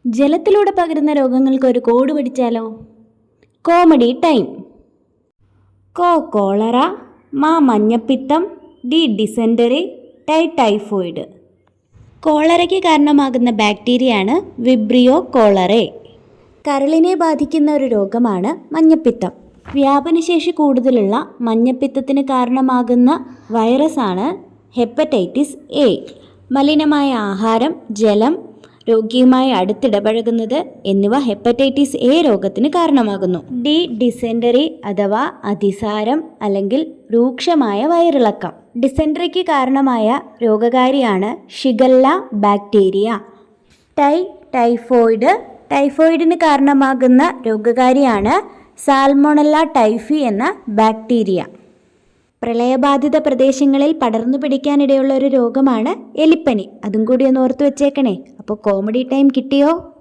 ജലത്തിലൂടെ പകരുന്ന രോഗങ്ങൾക്ക് ഒരു കോഡ് പഠിച്ചാലോ? Comedy time. കോളറ, മഞ്ഞപ്പിത്തം, ഡിസെൻറ്ററി, ടൈഫോയിഡ്. കോളറയ്ക്ക് കാരണമാകുന്ന ബാക്ടീരിയയാണ് വിബ്രിയോ കോളറെ. കരളിനെ ബാധിക്കുന്ന ഒരു രോഗമാണ് മഞ്ഞപ്പിത്തം. വ്യാപനശേഷി കൂടുതലുള്ള മഞ്ഞപ്പിത്തത്തിന് കാരണമാകുന്ന വൈറസാണ് ഹെപ്പറ്റൈറ്റിസ് എ. മലിനമായ ആഹാരം, ജലം, രോഗിയുമായി അടുത്തിടപഴകുന്നത് എന്നിവ ഹെപ്പറ്റൈറ്റിസ് എ രോഗത്തിന് കാരണമാകുന്നു. ഡിസെൻറ്ററി അഥവാ അതിസാരം അല്ലെങ്കിൽ രൂക്ഷമായ വയറിളക്കം. ഡിസെൻറ്ററിക്ക് കാരണമായ രോഗകാരിയാണ് ഷിഗല്ല ബാക്ടീരിയ. ടൈഫോയിഡിന് കാരണമാകുന്ന രോഗകാരിയാണ് സാൽമോണല്ല ടൈഫി എന്ന ബാക്ടീരിയ. പ്രളയബാധിത പ്രദേശങ്ങളിൽ പടർന്നു പിടിക്കാനിടയുള്ള ഒരു രോഗമാണ് എലിപ്പനി. അതും കൂടി ഒന്ന് ഓർത്തു വെച്ചേക്കണേ. അപ്പോൾ കോമഡി ടൈം കിട്ടിയോ?